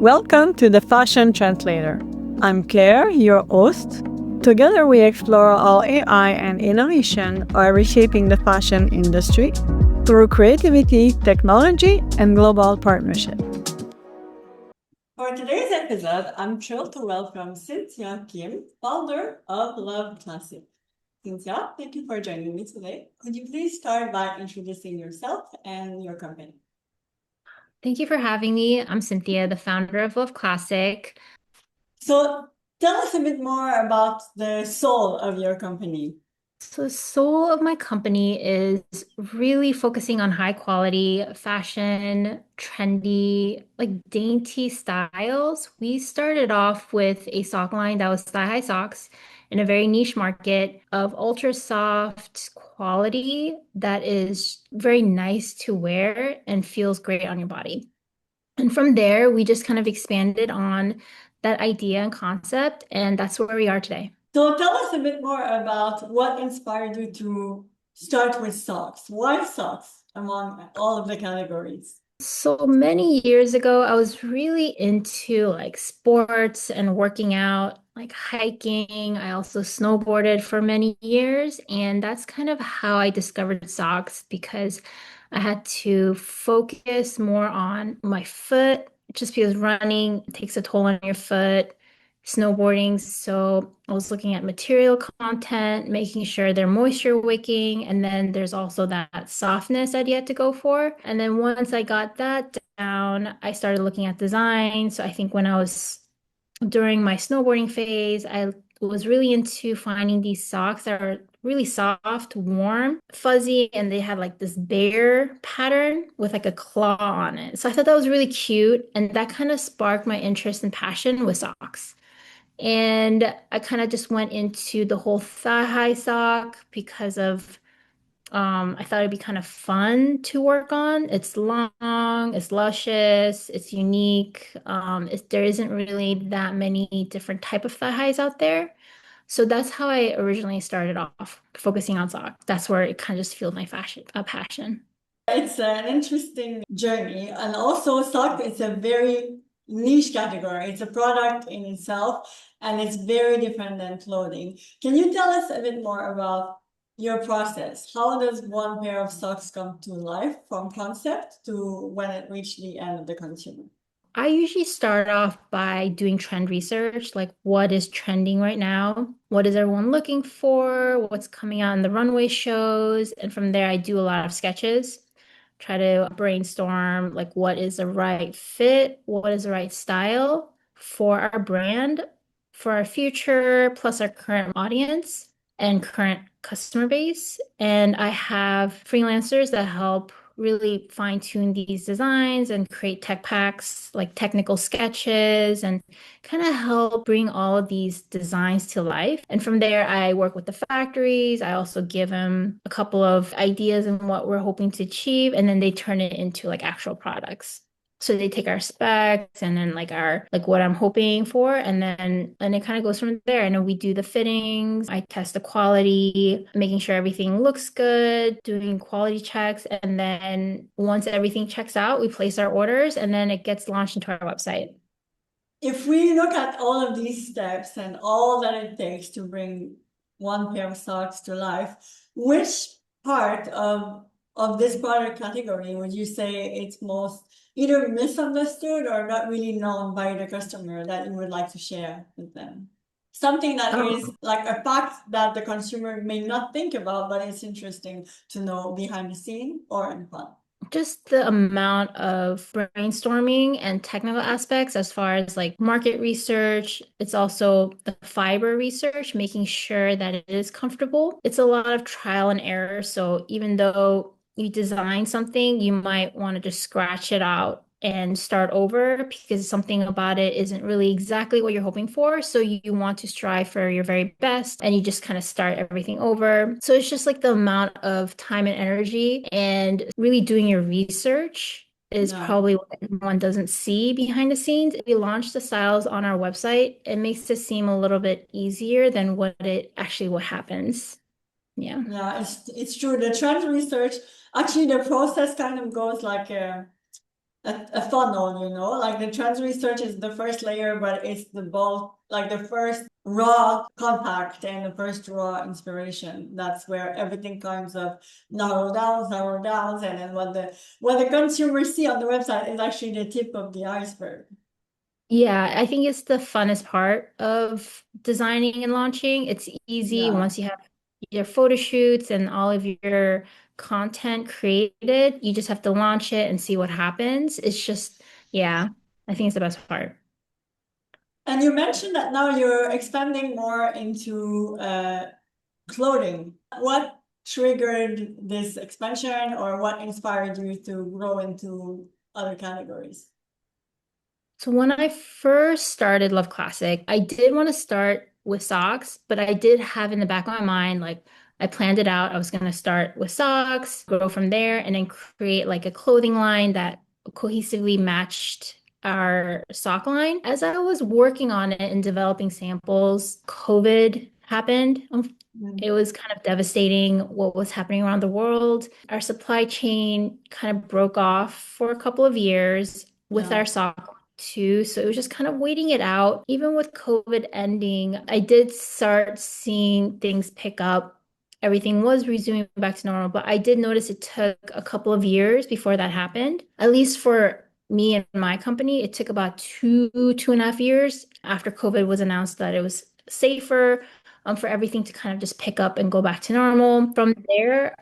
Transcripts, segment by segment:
Welcome to the Fashion Translator. I'm Claire, your host. Together we explore how AI and innovation are reshaping the fashion industry through creativity, technology, and global partnership. For today's episode, I'm thrilled to welcome Cynthia Kim, founder of Love Classic. Cynthia, thank you for joining me today. Could you please start by introducing yourself and your company? Thank you for having me. I'm Cynthia, the founder of Love Classic. So tell us a bit more about the soul of your company. So, the soul of my company is really focusing on high quality fashion, trendy, like dainty styles. We started off with a sock line that was thigh-high socks in a very niche market of ultra soft quality that is very nice to wear and feels great on your body. And from there, we just kind of expanded on that idea and concept, and that's where we are today. So tell us a bit more about what inspired you to start with socks. Why socks among all of the categories? So many years ago, I was really into like sports and working out, like hiking. I also snowboarded for many years, and that's kind of how I discovered socks because I had to focus more on my foot just because running takes a toll on your foot, snowboarding. So I was looking at material content, making sure they're moisture wicking, and then there's also that softness I'd yet to go for. And then once I got that down, I started looking at design. So I think when I was during my snowboarding phase, I was really into finding these socks that are really soft, warm, fuzzy, and they had like this bear pattern with like a claw on it. So I thought that was really cute, and that kind of sparked my interest and passion with socks. And I kind of just went into the whole thigh-high sock because of I thought it'd be kind of fun to work on. It's long, it's luscious, it's unique. There isn't really that many different type of thigh highs out there. So that's how I originally started off focusing on socks. That's where it kind of just fueled my fashion passion. It's an interesting journey, and also sock is a very niche category. It's a product in itself, and it's very different than clothing. Can you tell us a bit more about your process? How does one pair of socks come to life from concept to when it reached the end of the consumer? I usually start off by doing trend research, like what is trending right now? What is everyone looking for? What's coming out in the runway shows? And from there, I do a lot of sketches, try to brainstorm like what is the right fit, what is the right style for our brand, for our future, plus our current audience and current customer base. And I have freelancers that help really fine tune these designs and create tech packs, like technical sketches, and kind of help bring all of these designs to life. And from there, I work with the factories. I also give them a couple of ideas and what we're hoping to achieve, and then they turn it into like actual products. So they take our specs and then like our like what I'm hoping for, and it kind of goes from there. I know we do the fittings, I test the quality, making sure everything looks good, doing quality checks, and then once everything checks out, we place our orders and then it gets launched into our website. If we look at all of these steps and all that it takes to bring one pair of socks to life, which part of this product category would you say it's most either misunderstood or not really known by the customer that you would like to share with them? Something that is like a fact that the consumer may not think about, but it's interesting to know behind the scene or in front. Just the amount of brainstorming and technical aspects as far as like market research. It's also the fiber research, making sure that it is comfortable. It's a lot of trial and error. So even though you design something, you might want to just scratch it out and start over because something about it isn't really exactly what you're hoping for. So you want to strive for your very best and you just kind of start everything over. So it's just like the amount of time and energy and really doing your research is Yeah. probably what everyone doesn't see behind the scenes. If we launch the styles on our website, it makes it seem a little bit easier than what happens. Yeah. Yeah, it's true. The trend research, actually the process kind of goes like a funnel, like the trends research is the first layer, but it's the bulk, like the first raw contact and the first raw inspiration. That's where everything kinds of narrow downs, and then what the consumers see on the website is actually the tip of the iceberg. Yeah, I think it's the funnest part of designing and launching. It's easy Yeah. once you have your photo shoots and all of your content created. You just have to launch it and see what happens. It's just, yeah, I think it's the best part. And you mentioned that now you're expanding more into clothing. What triggered this expansion, or what inspired you to grow into other categories? So when I first started Love Classic, I did want to start with socks, but I did have in the back of my mind, like I planned it out. I was going to start with socks, grow from there, and then create like a clothing line that cohesively matched our sock line. As I was working on it and developing samples, COVID happened. Mm. It was kind of devastating what was happening around the world. Our supply chain kind of broke off for a couple of years with Yeah, our sock too. So it was just kind of waiting it out. Even with COVID ending, I did start seeing things pick up. Everything was resuming back to normal, but I did notice it took a couple of years before that happened. At least for me and my company, it took about 2.5 years after COVID was announced that it was safer, for everything to kind of just pick up and go back to normal. From there,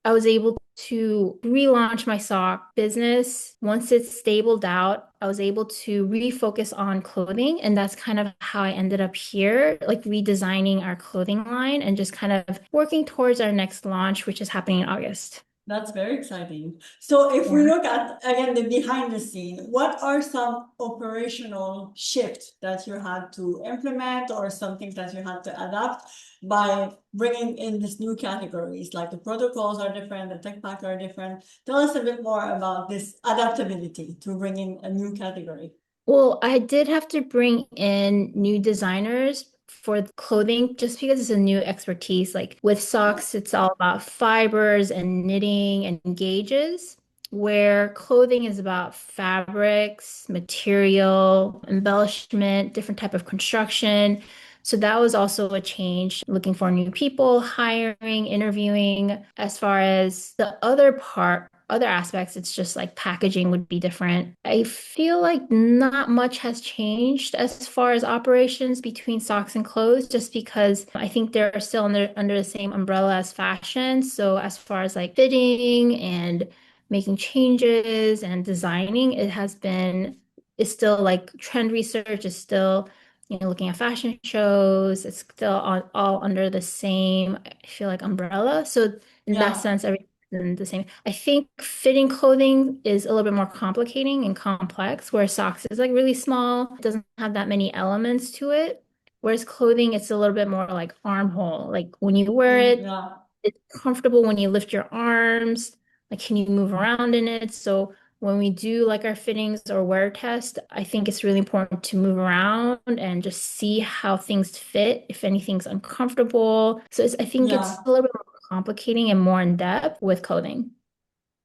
I was able to relaunch my sock business. Once it stabled out, I was able to refocus on clothing. And that's kind of how I ended up here, like redesigning our clothing line and just kind of working towards our next launch, which is happening in August. that's very exciting. So if we Yeah. look at, again, the behind the scene, what are some operational shifts that you had to implement, or some things that you had to adapt by bringing in these new categories? Like the protocols are different, the tech pack are different. Tell us a bit more about this adaptability to bringing a new category. Well, I did have to bring in new designers for the clothing just because it's a new expertise. Like with Yeah, socks, it's all about fibers and knitting and gauges, where clothing is about fabrics, material, embellishment, different type of construction. So that was also a change, looking for new people, hiring, interviewing. As far as the other part, other aspects, it's just like packaging would be different. I feel like not much has changed as far as operations between socks and clothes, just because I think they're still under the same umbrella as fashion. So as far as like fitting and making changes and designing, it's still like trend research is still, looking at fashion shows. It's still all under the same, I feel like, umbrella. So in that yeah, sense, everything and the same. I think fitting clothing is a little bit more complicating and complex, where socks is like really small, it doesn't have that many elements to it. Whereas clothing, it's a little bit more like armhole. Like when you wear it, yeah. it's comfortable when you lift your arms. Like, can you move around in it? So when we do like our fittings or wear test, I think it's really important to move around and just see how things fit, if anything's uncomfortable. So I think it's Yeah. a little bit more complicating and more in depth with clothing.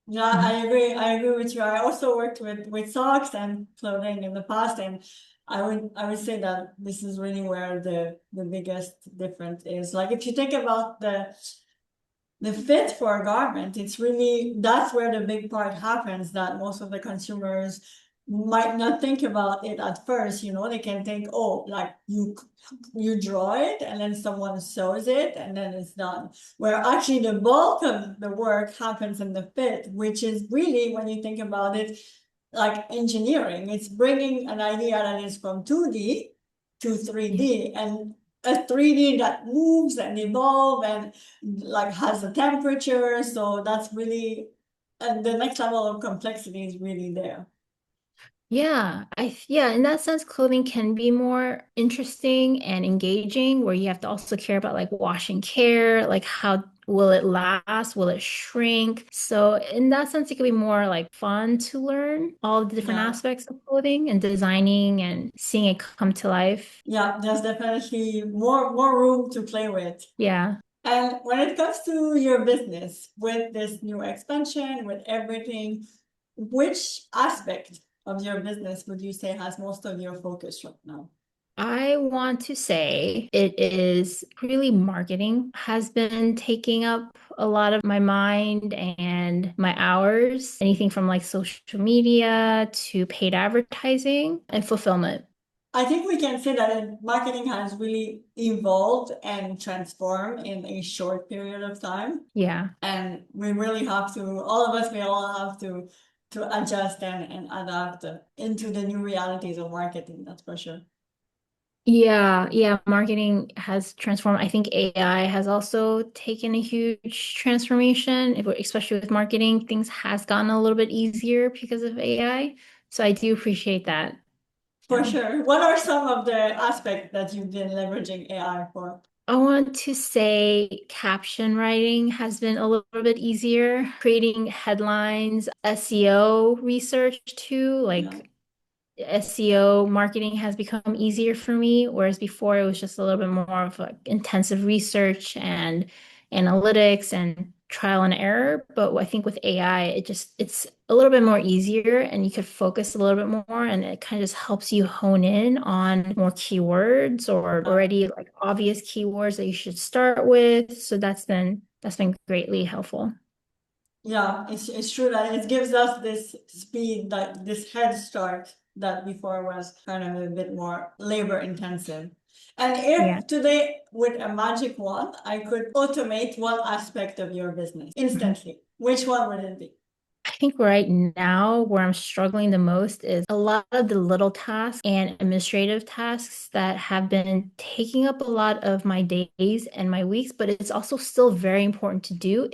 Yeah, Mhm. I agree. I agree with you. I also worked with socks and clothing in the past, and I would say that this is really where the biggest difference is. Like if you think about the fit for a garment, it's really that's where the big part happens, that most of the consumers might not think about it at first. They can think, oh, like you draw it and then someone sews it and then it's done. Where actually the bulk of the work happens in the fit, which is really, when you think about it, like engineering. It's bringing an idea that is from 2D to Yeah. 3D, and a 3D that moves and evolve and like has a temperature. So that's really, and the next level of complexity is really there. Yeah, in that sense, clothing can be more interesting and engaging, where you have to also care about like wash and care, like how will it last? Will it shrink? So in that sense, it can be more like fun to learn all the different Yeah. aspects of clothing and designing and seeing it come to life. Yeah, there's definitely more room to play with. Yeah. And when it comes to your business, with this new expansion, with everything, which aspect of your business would you say has most of your focus right now? I want to say it is really marketing has been taking up a lot of my mind and my hours. Anything from like social media to paid advertising and fulfillment. I think we can say that marketing has really evolved and transformed in a short period of time. Yeah. And we really have to, all of us, we all have to adjust and adapt into the new realities of marketing, that's for sure. Yeah, marketing has transformed. I think AI has also taken a huge transformation, especially with marketing. Things has gotten a little bit easier because of AI. So I do appreciate that. For Yeah. sure. What are some of the aspects that you've been leveraging AI for? I want to say caption writing has been a little bit easier. Creating headlines, SEO research too, Yeah. like SEO marketing has become easier for me, whereas before it was just a little bit more of like intensive research and analytics and trial and error. But I think with AI, it's a little bit more easier and you could focus a little bit more and it kind of just helps you hone in on more keywords or already like obvious keywords that you should start with. So that's been greatly helpful. Yeah, it's true that it gives us this speed, that this head start that before was kind of a bit more labor intensive. And Yeah. if today with a magic wand, I could automate one aspect of your business Mhm. instantly, which one would it be? I think right now where I'm struggling the most is a lot of the little tasks and administrative tasks that have been taking up a lot of my days and my weeks, but it's also still very important to do.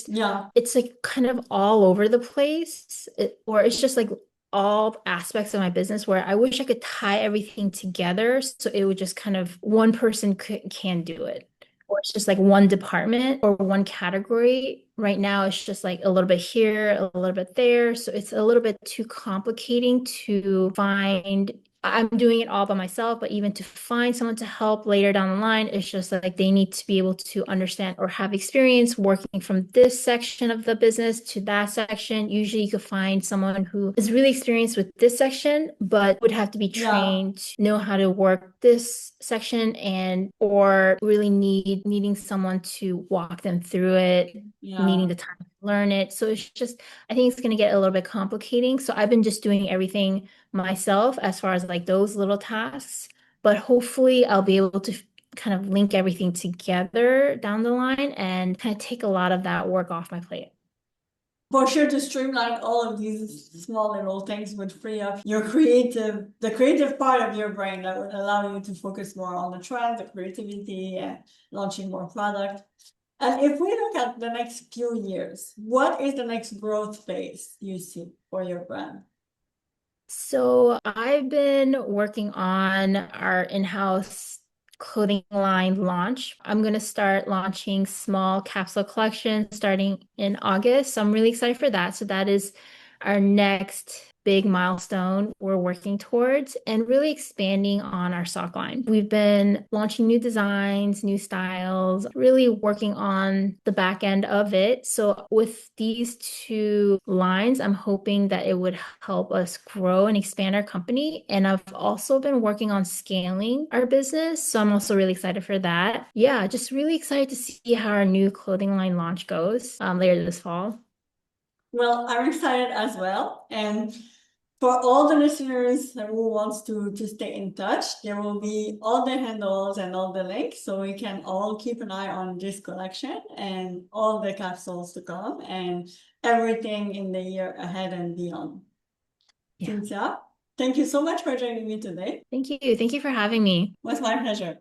Yeah, It's like kind of all over the place, or it's just like all aspects of my business where I wish I could tie everything together so it would just kind of one person can do it. Or it's just like one department or one category. Right now, it's just like a little bit here, a little bit there. So it's a little bit too complicating to find. I'm doing it all by myself, but even to find someone to help later down the line, it's just like they need to be able to understand or have experience working from this section of the business to that section. Usually, you could find someone who is really experienced with this section, but would have to be yeah, trained to know how to work this section and or really needing someone to walk them through it, needing yeah. the time to learn it. So it's just, I think it's going to get a little bit complicating. So I've been just doing everything myself as far as like those little tasks, but hopefully I'll be able to kind of link everything together down the line and kind of take a lot of that work off my plate. For sure, to streamline all of these small little things would free up the creative part of your brain that would allow you to focus more on the trend, the creativity, and launching more product. And if we look at the next few years, what is the next growth phase you see for your brand? So I've been working on our in-house clothing line launch. I'm going to start launching small capsule collections starting in August. So I'm really excited for that. So that is our next big milestone we're working towards and really expanding on our sock line. We've been launching new designs, new styles, really working on the back end of it. So with these two lines, I'm hoping that it would help us grow and expand our company. And I've also been working on scaling our business. So I'm also really excited for that. Yeah, just really excited to see how our new clothing line launch goes later this fall. Well, I'm excited as well. And for all the listeners who wants to stay in touch, there will be all the handles and all the links, so we can all keep an eye on this collection and all the capsules to come and everything in the year ahead and beyond. Yeah. Cynthia, thank you so much for joining me today. Thank you. Thank you for having me. It was my pleasure.